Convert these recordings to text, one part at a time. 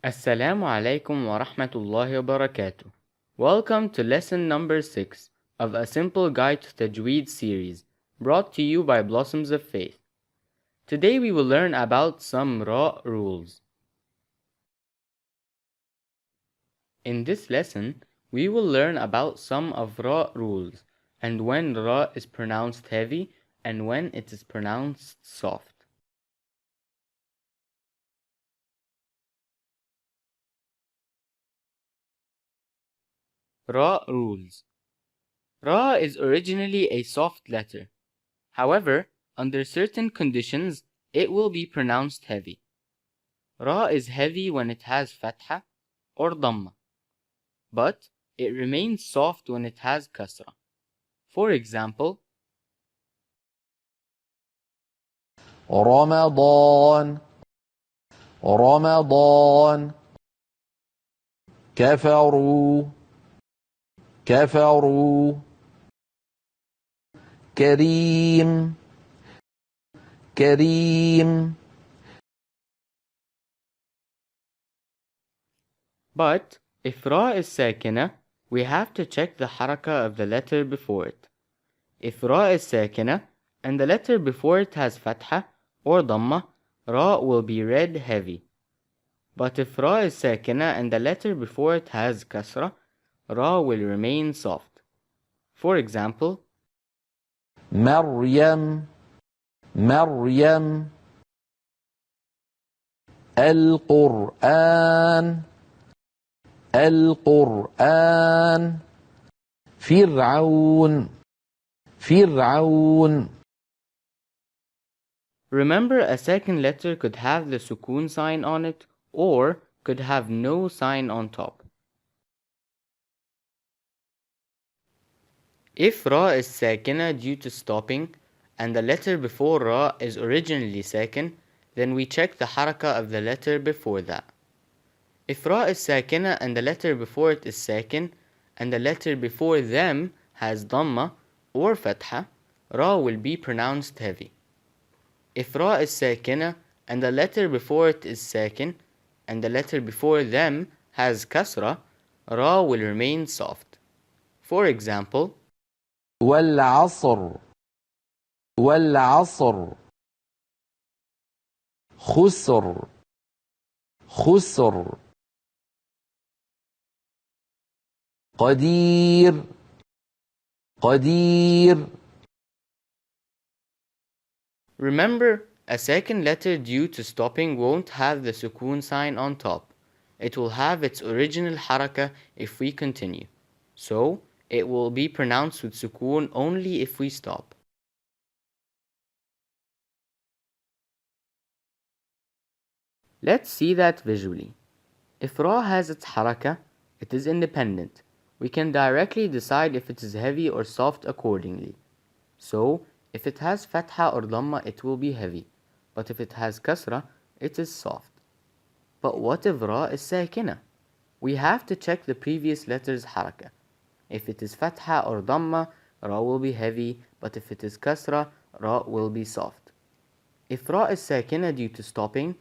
Assalamu alaikum wa rahmatullahi wa barakatuh. Welcome to lesson number 6 of A Simple Guide to Tajweed series, brought to you by Blossoms of Faith. Today we will learn about some ra rules. In this lesson, we will learn about some of ra rules and when ra is pronounced heavy and when it is pronounced soft. Ra rules. Ra is originally a soft letter. However, under certain conditions, it will be pronounced heavy. Ra is heavy when it has fatha or dhamma, but it remains soft when it has kasra. For example, رمضان رمضان كفروا كفروا كريم كريم. but if ra is sakina, we have to check the haraka of the letter before it. If ra is sakina and the letter before it has fatha or dhamma, ra will be read heavy. But if ra is sakina and the letter before it has kasra, ra will remain soft. For example, مريم مريم القرآن القرآن فرعون فرعون. remember a second letter could have the sukoon sign on it or could have no sign on top. If ra is sakina due to stopping and the letter before ra is originally sakin, then we check the haraka of the letter before that. If ra is sakina and the letter before it is sakin and the letter before them has dhamma or fatha, ra will be pronounced heavy. If ra is sakina and the letter before it is sakin and the letter before them has kasra, ra will remain soft. For example, والعصر والعصر خسر خسر قدير قدير. remember, a second letter due to stopping won't have the sukoon sign on top. It will have its original haraka if we continue. So, it will be pronounced with sukoon only if we stop. Let's see that visually. If ra has its haraka, it is independent. We can directly decide if it is heavy or soft accordingly. So, if it has fatha or dhamma, it will be heavy. But if it has kasra, it is soft. But what if ra is sakina? We have to check the previous letter's haraka. If it is fatha or dhamma, ra will be heavy, but if it is kasra, ra will be soft. If ra is sakina due to stopping,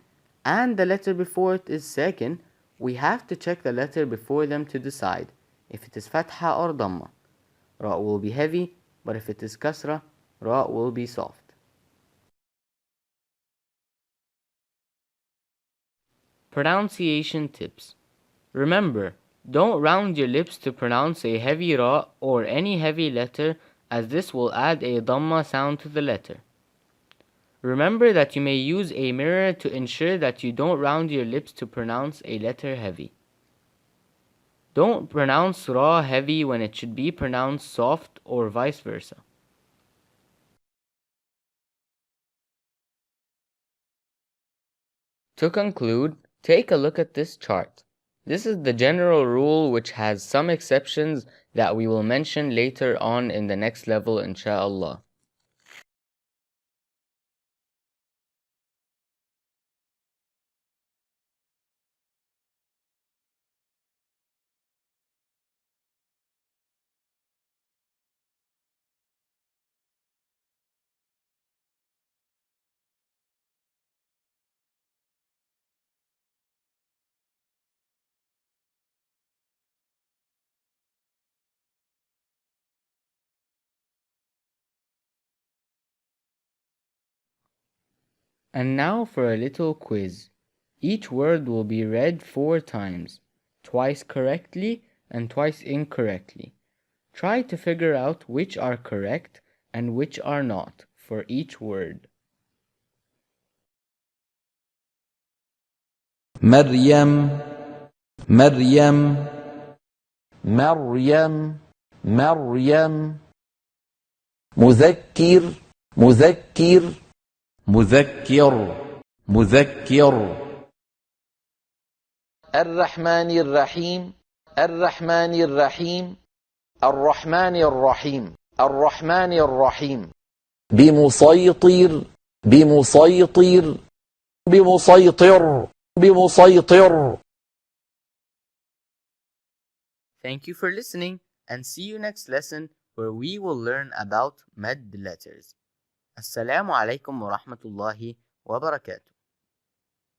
and the letter before it is sakin, we have to check the letter before them to decide if it is fatha or dhamma. Ra will be heavy, but if it is kasra, ra will be soft. Pronunciation tips. Remember, don't round your lips to pronounce a heavy ra or any heavy letter, as this will add a dhamma sound to the letter. Remember that you may use a mirror to ensure that you don't round your lips to pronounce a letter heavy. Don't pronounce ra heavy when it should be pronounced soft or vice versa. To conclude, take a look at this chart. This is the general rule which has some exceptions that we will mention later on in the next level, insha'Allah. And now for a little quiz. Each word will be read 4 times, twice correctly and twice incorrectly. Try to figure out which are correct and which are not for each word. مريم مريم مريم مريم مذكر مذكر مذكر مذكر الرحمن الرحيم الرحمن الرحيم الرحمن الرحيم الرحمن الرحيم بمسيطر بمسيطر بمسيطر بمسيطر. Thank you for listening and see you next lesson where we will learn about mad letters. Assalamu alaikum wa rahmatullahi wa barakatuh.